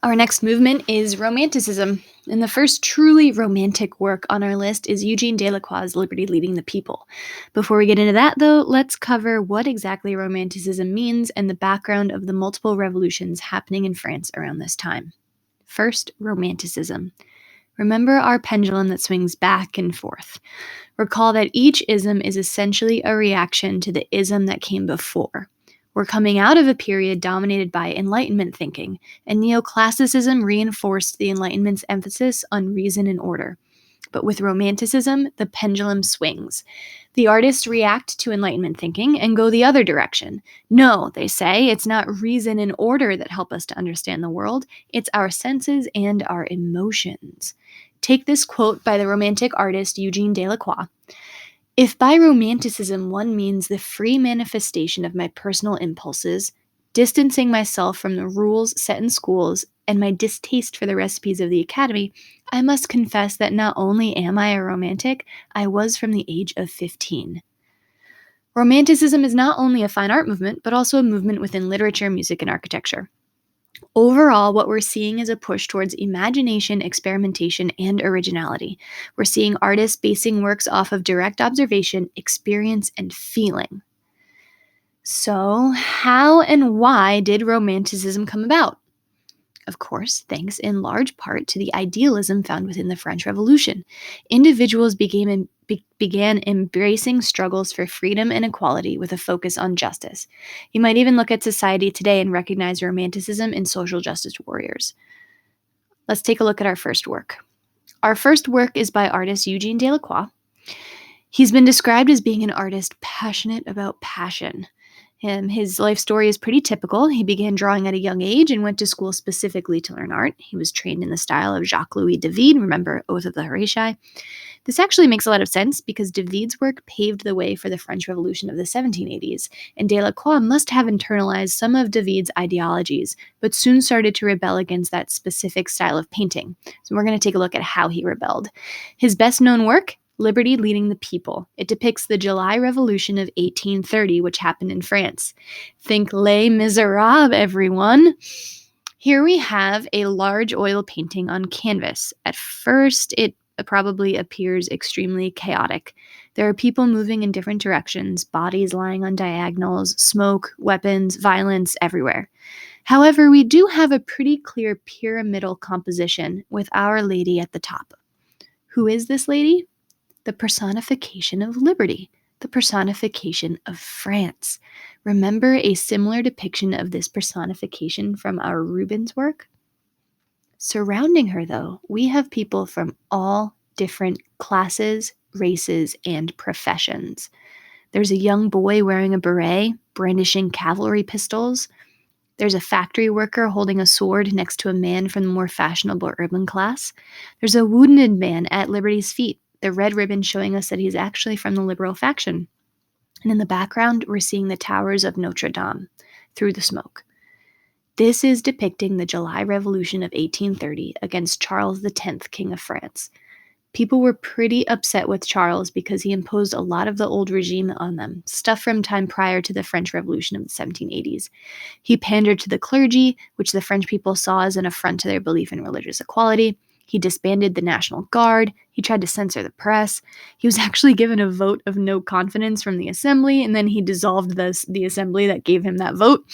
Our next movement is Romanticism, and the first truly romantic work on our list is Eugene Delacroix' Liberty Leading the People. Before we get into that, though, let's cover what exactly Romanticism means and the background of the multiple revolutions happening in France around this time. First, Romanticism. Remember our pendulum that swings back and forth. Recall that each ism is essentially a reaction to the ism that came before. We're coming out of a period dominated by Enlightenment thinking, and Neoclassicism reinforced the Enlightenment's emphasis on reason and order. But with Romanticism, the pendulum swings. The artists react to Enlightenment thinking and go the other direction. No, they say, it's not reason and order that help us to understand the world, it's our senses and our emotions. Take this quote by the Romantic artist Eugene Delacroix. If by Romanticism one means the free manifestation of my personal impulses, distancing myself from the rules set in schools, and my distaste for the recipes of the academy, I must confess that not only am I a romantic, I was from the age of 15. Romanticism is not only a fine art movement, but also a movement within literature, music, and architecture. Overall, what we're seeing is a push towards imagination, experimentation, and originality. We're seeing artists basing works off of direct observation, experience, and feeling. So, how and why did Romanticism come about? Of course, thanks in large part to the idealism found within the French Revolution. Individuals began embracing struggles for freedom and equality with a focus on justice. You might even look at society today and recognize Romanticism in social justice warriors. Let's take a look at our first work. Our first work is by artist Eugene Delacroix. He's been described as being an artist passionate about passion. His life story is pretty typical. He began drawing at a young age and went to school specifically to learn art. He was trained in the style of Jacques-Louis David, remember Oath of the Horatii. This actually makes a lot of sense because David's work paved the way for the French Revolution of the 1780s, and Delacroix must have internalized some of David's ideologies, but soon started to rebel against that specific style of painting. So we're going to take a look at how he rebelled. His best-known work, Liberty Leading the People. It depicts the July Revolution of 1830, which happened in France. Think Les Miserables, everyone. Here we have a large oil painting on canvas. At first, it probably appears extremely chaotic. There are people moving in different directions, bodies lying on diagonals, smoke, weapons, violence everywhere. However, we do have a pretty clear pyramidal composition with Our Lady at the top. Who is this lady? The personification of liberty, the personification of France. Remember a similar depiction of this personification from our Rubens work? Surrounding her, though, we have people from all different classes, races, and professions. There's a young boy wearing a beret, brandishing cavalry pistols. There's a factory worker holding a sword next to a man from the more fashionable urban class. There's a wounded man at Liberty's feet, the red ribbon showing us that he's actually from the liberal faction. And in the background, we're seeing the towers of Notre Dame through the smoke. This is depicting the July Revolution of 1830 against Charles X, King of France. People were pretty upset with Charles because he imposed a lot of the old regime on them, stuff from time prior to the French Revolution of the 1780s. He pandered to the clergy, which the French people saw as an affront to their belief in religious equality. He disbanded the National Guard. He tried to censor the press. He was actually given a vote of no confidence from the assembly, and then he dissolved the assembly that gave him that vote.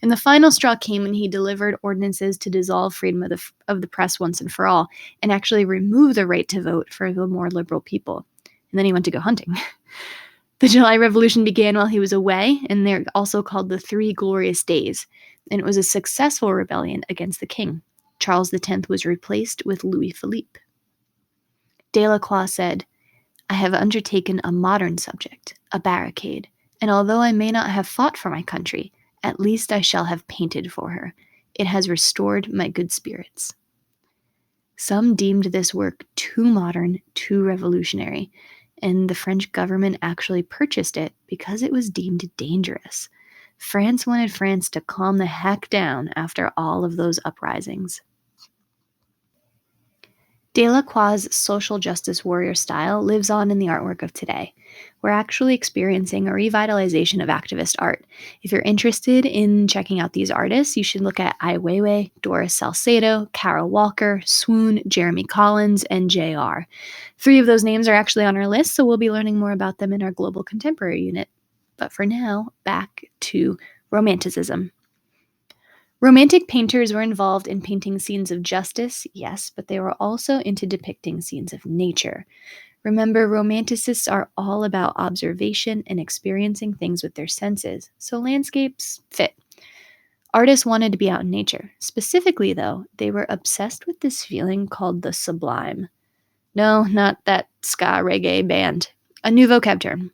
And the final straw came when he delivered ordinances to dissolve freedom of the press once and for all, and actually remove the right to vote for the more liberal people. And then he went to go hunting. The July Revolution began while he was away, and they're also called the Three Glorious Days, and it was a successful rebellion against the king. Charles X was replaced with Louis Philippe. Delacroix said, "I have undertaken a modern subject, a barricade, and although I may not have fought for my country, at least I shall have painted for her. It has restored my good spirits." Some deemed this work too modern, too revolutionary, and the French government actually purchased it because it was deemed dangerous. France wanted France to calm the heck down after all of those uprisings. Delacroix's social justice warrior style lives on in the artwork of today. We're actually experiencing a revitalization of activist art. If you're interested in checking out these artists, you should look at Ai Weiwei, Doris Salcedo, Carol Walker, Swoon, Jeremy Collins, and JR. 3 of those names are actually on our list, so we'll be learning more about them in our Global Contemporary unit. But for now, back to Romanticism. Romantic painters were involved in painting scenes of justice, yes, but they were also into depicting scenes of nature. Remember, romanticists are all about observation and experiencing things with their senses, so landscapes fit. Artists wanted to be out in nature. Specifically, though, they were obsessed with this feeling called the sublime. No, not that ska reggae band. A new vocab term.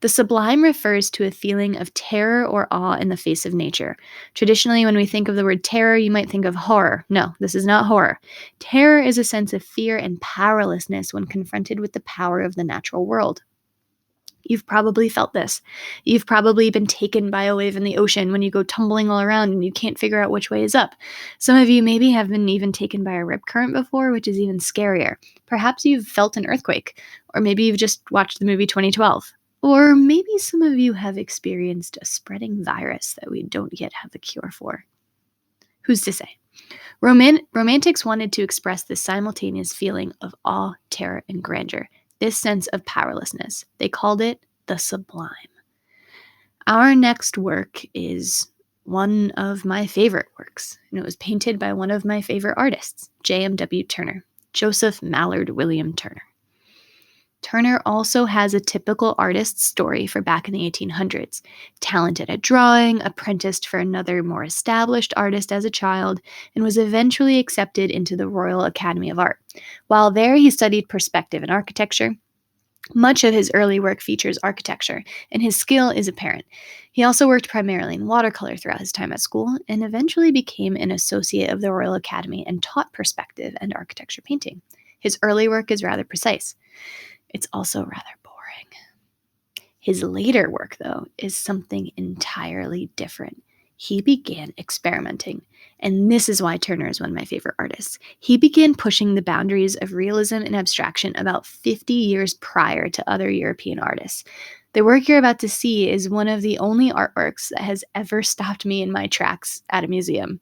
The sublime refers to a feeling of terror or awe in the face of nature. Traditionally, when we think of the word terror, you might think of horror. No, this is not horror. Terror is a sense of fear and powerlessness when confronted with the power of the natural world. You've probably felt this. You've probably been taken by a wave in the ocean when you go tumbling all around and you can't figure out which way is up. Some of you maybe have been even taken by a rip current before, which is even scarier. Perhaps you've felt an earthquake, or maybe you've just watched the movie 2012. Or maybe some of you have experienced a spreading virus that we don't yet have a cure for. Who's to say? Romantics wanted to express this simultaneous feeling of awe, terror, and grandeur, this sense of powerlessness. They called it the sublime. Our next work is one of my favorite works, and it was painted by one of my favorite artists, J.M.W. Turner, Joseph Mallard William Turner. Turner also has a typical artist's story for back in the 1800s. Talented at drawing, apprenticed for another more established artist as a child, and was eventually accepted into the Royal Academy of Art. While there, he studied perspective and architecture. Much of his early work features architecture, and his skill is apparent. He also worked primarily in watercolor throughout his time at school, and eventually became an associate of the Royal Academy and taught perspective and architecture painting. His early work is rather precise. It's also rather boring. His later work, though, is something entirely different. He began experimenting, and this is why Turner is one of my favorite artists. He began pushing the boundaries of realism and abstraction about 50 years prior to other European artists. The work you're about to see is one of the only artworks that has ever stopped me in my tracks at a museum.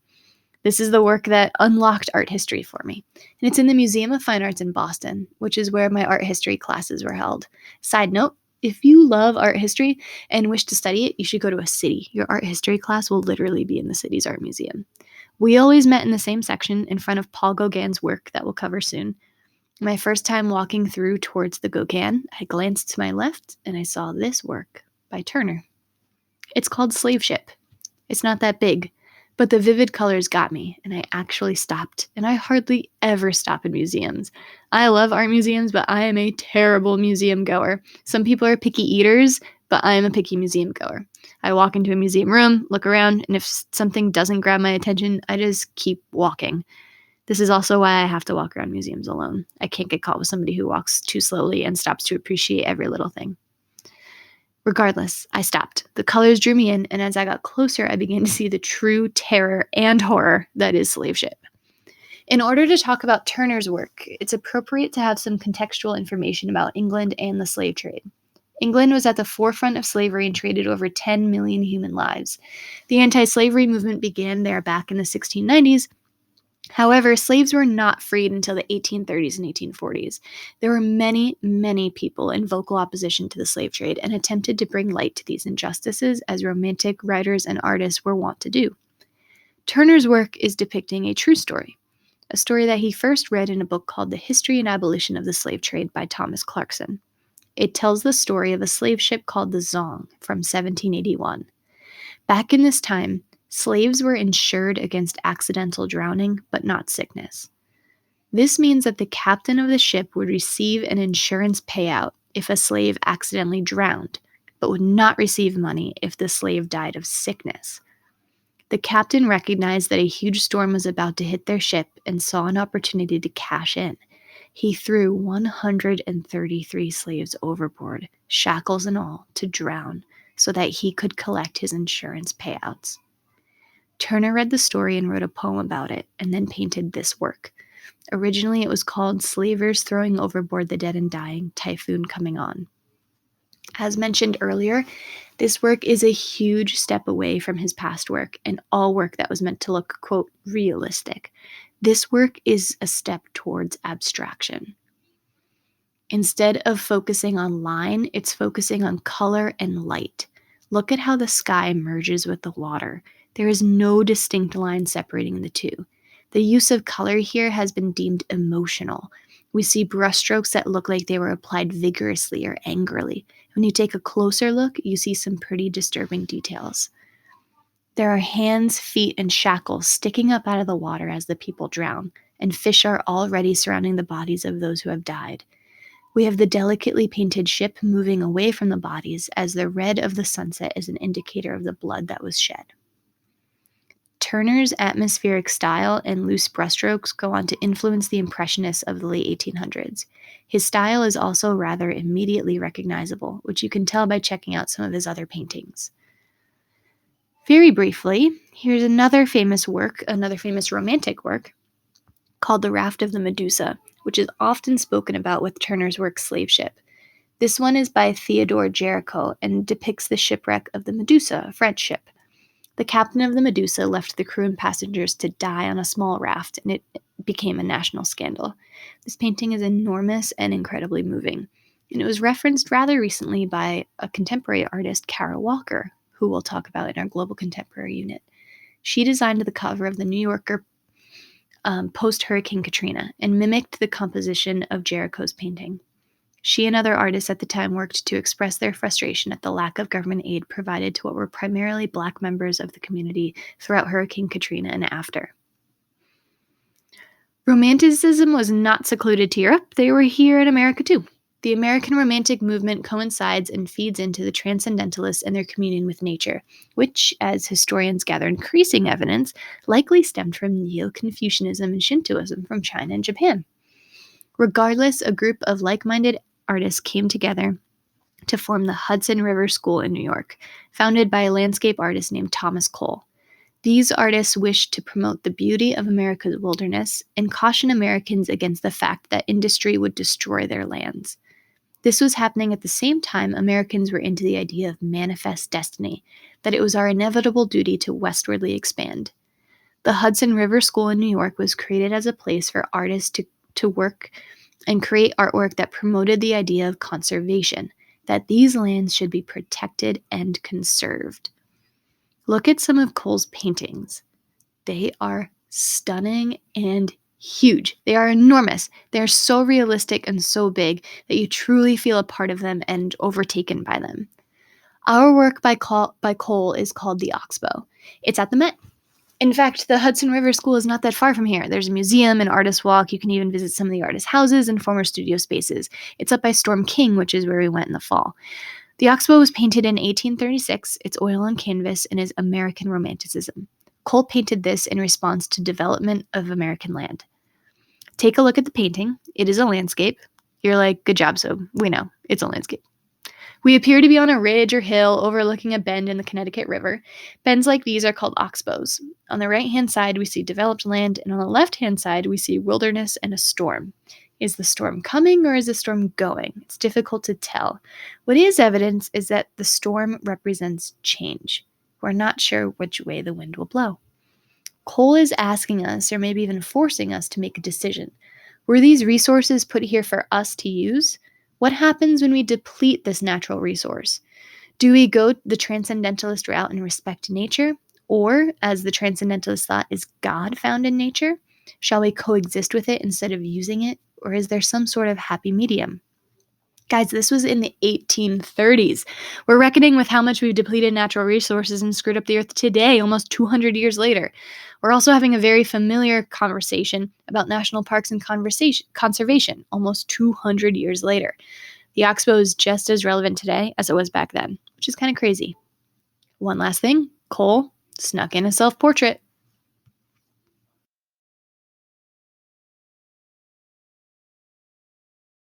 This is the work that unlocked art history for me, and it's in the Museum of Fine Arts in Boston, which is where my art history classes were held. Side note, if you love art history and wish to study it, you should go to a city. Your art history class will literally be in the city's art museum. We always met in the same section in front of Paul Gauguin's work that we'll cover soon. My first time walking through towards the Gauguin, I glanced to my left and I saw this work by Turner. It's called Slave Ship. It's not that big, but the vivid colors got me, and I actually stopped, and I hardly ever stop in museums. I love art museums, but I am a terrible museum goer. Some people are picky eaters, but I am a picky museum goer. I walk into a museum room, look around, and if something doesn't grab my attention, I just keep walking. This is also why I have to walk around museums alone. I can't get caught with somebody who walks too slowly and stops to appreciate every little thing. Regardless, I stopped. The colors drew me in, and as I got closer, I began to see the true terror and horror that is Slave Ship. In order to talk about Turner's work, it's appropriate to have some contextual information about England and the slave trade. England was at the forefront of slavery and traded over 10 million human lives. The anti-slavery movement began there back in the 1690s. However, slaves were not freed until the 1830s and 1840s. There were many, many people in vocal opposition to the slave trade and attempted to bring light to these injustices, as Romantic writers and artists were wont to do. Turner's work is depicting a true story, a story that he first read in a book called The History and Abolition of the Slave Trade by Thomas Clarkson. It tells the story of a slave ship called the Zong from 1781. Back in this time, slaves were insured against accidental drowning, but not sickness. This means that the captain of the ship would receive an insurance payout if a slave accidentally drowned, but would not receive money if the slave died of sickness. The captain recognized that a huge storm was about to hit their ship and saw an opportunity to cash in. He threw 133 slaves overboard, shackles and all, to drown, so that he could collect his insurance payouts. Turner read the story and wrote a poem about it, and then painted this work. Originally, it was called Slavers Throwing Overboard the Dead and Dying, Typhoon Coming On. As mentioned earlier, this work is a huge step away from his past work and all work that was meant to look, quote, realistic. This work is a step towards abstraction. Instead of focusing on line, it's focusing on color and light. Look at how the sky merges with the water. There is no distinct line separating the two. The use of color here has been deemed emotional. We see brushstrokes that look like they were applied vigorously or angrily. When you take a closer look, you see some pretty disturbing details. There are hands, feet, and shackles sticking up out of the water as the people drown, and fish are already surrounding the bodies of those who have died. We have the delicately painted ship moving away from the bodies as the red of the sunset is an indicator of the blood that was shed. Turner's atmospheric style and loose brushstrokes go on to influence the Impressionists of the late 1800s. His style is also rather immediately recognizable, which you can tell by checking out some of his other paintings. Very briefly, here's another famous romantic work, called The Raft of the Medusa, which is often spoken about with Turner's work Slave Ship. This one is by Theodore Géricault and depicts the shipwreck of the Medusa, a French ship. The captain of the Medusa left the crew and passengers to die on a small raft, and it became a national scandal. This painting is enormous and incredibly moving, and it was referenced rather recently by a contemporary artist, Kara Walker, who we'll talk about in our Global Contemporary unit. She designed the cover of the New Yorker post-Hurricane Katrina and mimicked the composition of Géricault's painting. She and other artists at the time worked to express their frustration at the lack of government aid provided to what were primarily Black members of the community throughout Hurricane Katrina and after. Romanticism was not secluded to Europe. They were here in America too. The American Romantic movement coincides and feeds into the Transcendentalists and their communion with nature, which, as historians gather increasing evidence, likely stemmed from Neo-Confucianism and Shintoism from China and Japan. Regardless, a group of like-minded artists came together to form the Hudson River School in New York, founded by a landscape artist named Thomas Cole. These artists wished to promote the beauty of America's wilderness and caution Americans against the fact that industry would destroy their lands. This was happening at the same time Americans were into the idea of manifest destiny, that it was our inevitable duty to westwardly expand. The Hudson River School in New York was created as a place for artists to work and create artwork that promoted the idea of conservation, that these lands should be protected and conserved. Look at some of Cole's paintings. They are stunning and huge. They are enormous. They are so realistic and so big that you truly feel a part of them and overtaken by them. Our work by Cole is called The Oxbow. It's at the Met. In fact, the Hudson River School is not that far from here. There's a museum, an artist walk. You can even visit some of the artists' houses and former studio spaces. It's up by Storm King, which is where we went in the fall. The Oxbow was painted in 1836. It's oil on canvas and is American Romanticism. Cole painted this in response to development of American land. Take a look at the painting. It is a landscape. You're like, good job, so we know it's a landscape. We appear to be on a ridge or hill overlooking a bend in the Connecticut River. Bends like these are called oxbows. On the right-hand side, we see developed land, and on the left-hand side, we see wilderness and a storm. Is the storm coming or is the storm going? It's difficult to tell. What is evidence is that the storm represents change. We're not sure which way the wind will blow. Cole is asking us, or maybe even forcing us, to make a decision. Were these resources put here for us to use? What happens when we deplete this natural resource? Do we go the transcendentalist route and respect nature? Or, as the transcendentalist thought, is God found in nature? Shall we coexist with it instead of using it? Or is there some sort of happy medium? Guys, this was in the 1830s. We're reckoning with how much we've depleted natural resources and screwed up the earth today, almost 200 years later. We're also having a very familiar conversation about national parks and conservation, almost 200 years later. The Oxbow is just as relevant today as it was back then, which is kind of crazy. One last thing, Cole snuck in a self-portrait.